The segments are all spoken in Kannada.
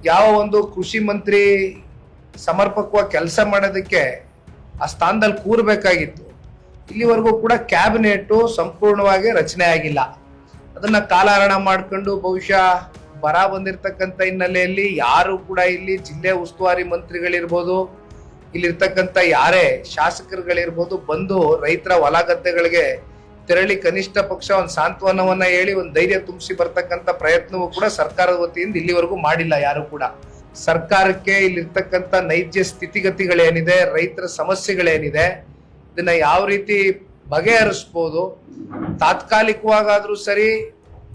ಯಾವ ಒಂದು ಕೃಷಿ ಮಂತ್ರಿ ಸಮರ್ಪಕವಾಗಿ ಕೆಲಸ ಮಾಡೋದಕ್ಕೆ ಆ ಸ್ಥಾನದಲ್ಲಿ ಕೂರ್ಬೇಕಾಗಿತ್ತು. ಇಲ್ಲಿವರೆಗೂ ಕೂಡ ಕ್ಯಾಬಿನೆಟ್ ಸಂಪೂರ್ಣವಾಗಿ ರಚನೆ ಆಗಿಲ್ಲ. ಅದನ್ನ ಕಾಲಹರಣ ಮಾಡ್ಕೊಂಡು ಬಹುಶಃ ಬರ ಬಂದಿರತಕ್ಕಂಥ ಹಿನ್ನೆಲೆಯಲ್ಲಿ ಯಾರು ಕೂಡ ಇಲ್ಲಿ ಜಿಲ್ಲೆ ಉಸ್ತುವಾರಿ ಮಂತ್ರಿಗಳಿರ್ಬೋದು, ಇಲ್ಲಿರ್ತಕ್ಕಂಥ ಯಾರೇ ಶಾಸಕರುಗಳಿರ್ಬೋದು ಬಂದು ರೈತರ ಹೊಲ ಗದ್ದೆಗಳಿಗೆ ತೆರಳಿ ಕನಿಷ್ಠ ಪಕ್ಷ ಒಂದು ಸಾಂತ್ವನವನ್ನ ಹೇಳಿ ಒಂದು ಧೈರ್ಯ ತುಂಬಿಸಿ ಬರ್ತಕ್ಕಂಥ ಪ್ರಯತ್ನವೂ ಕೂಡ ಸರ್ಕಾರದ ವತಿಯಿಂದ ಇಲ್ಲಿವರೆಗೂ ಮಾಡಿಲ್ಲ ಯಾರು ಕೂಡ. ಸರ್ಕಾರಕ್ಕೆ ಇಲ್ಲಿರ್ತಕ್ಕಂಥ ನೈಜ ಸ್ಥಿತಿಗತಿಗಳೇನಿದೆ, ರೈತರ ಸಮಸ್ಯೆಗಳೇನಿದೆ, ಇದನ್ನ ಯಾವ ರೀತಿ ಬಗೆಹರಿಸ್ಬೋದು, ತಾತ್ಕಾಲಿಕವಾಗಾದ್ರೂ ಸರಿ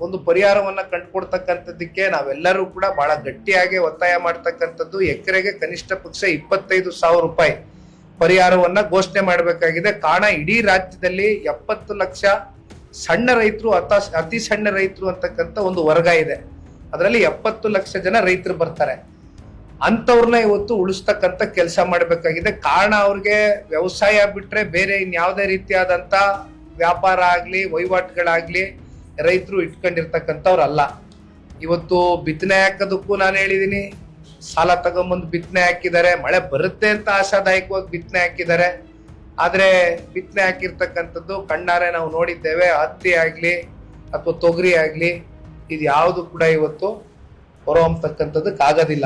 ಒಂದು ಪರಿಹಾರವನ್ನ ಕಂಡುಕೊಡ್ತಕ್ಕಂಥದ್ದಕ್ಕೆ ನಾವೆಲ್ಲರೂ ಕೂಡ ಬಹಳ ಗಟ್ಟಿಯಾಗಿ ಒತ್ತಾಯ ಮಾಡ್ತಕ್ಕಂಥದ್ದು. ಎಕರೆಗೆ ಕನಿಷ್ಠ ಪಕ್ಷ 25,000 ರೂಪಾಯಿ ಪರಿಹಾರವನ್ನ ಘೋಷಣೆ ಮಾಡಬೇಕಾಗಿದೆ. ಕಾರಣ ಇಡೀ ರಾಜ್ಯದಲ್ಲಿ 70 ಲಕ್ಷ ಸಣ್ಣ ರೈತರು, ಅತಿ ಸಣ್ಣ ರೈತರು ಅಂತಕ್ಕಂಥ ಒಂದು ವರ್ಗ ಇದೆ. ಅದರಲ್ಲಿ 70 ಲಕ್ಷ ಜನ ರೈತರು ಬರ್ತಾರೆ. ಅಂತವ್ರನ್ನ ಇವತ್ತು ಉಳಿಸ್ತಕ್ಕಂಥ ಕೆಲಸ ಮಾಡಬೇಕಾಗಿದೆ. ಕಾರಣ ಅವ್ರಿಗೆ ವ್ಯವಸಾಯ ಬಿಟ್ರೆ ಬೇರೆ ಇನ್ಯಾವುದೇ ರೀತಿಯಾದಂತ ವ್ಯಾಪಾರ ಆಗ್ಲಿ ವಹಿವಾಟುಗಳಾಗ್ಲಿ ರೈತರು ಇಟ್ಕೊಂಡಿರ್ತಕ್ಕಂಥವ್ರಲ್ಲ. ಇವತ್ತು ಬಿತ್ತನೆ ಹಾಕೋದಕ್ಕೂ ನಾನು ಹೇಳಿದೀನಿ, ಸಾಲ ತಗೊಂಬಂದು ಬಿತ್ತನೆ ಹಾಕಿದ್ದಾರೆ, ಮಳೆ ಬರುತ್ತೆ ಅಂತ ಆಶಾದಾಯಕವಾಗಿ ಬಿತ್ತನೆ ಹಾಕಿದ್ದಾರೆ. ಆದ್ರೆ ಬಿತ್ತನೆ ಹಾಕಿರ್ತಕ್ಕಂಥದ್ದು ಕಣ್ಣಾರೆ ನಾವು ನೋಡಿದ್ದೇವೆ. ಹತ್ತಿ ಆಗ್ಲಿ ಅಥವಾ ತೊಗರಿ ಆಗ್ಲಿ ಇದು ಯಾವುದು ಕೂಡ ಇವತ್ತು ಹೊರಹೊಮ್ಮತಕ್ಕಂಥದ್ದಕ್ಕೆ ಆಗೋದಿಲ್ಲ.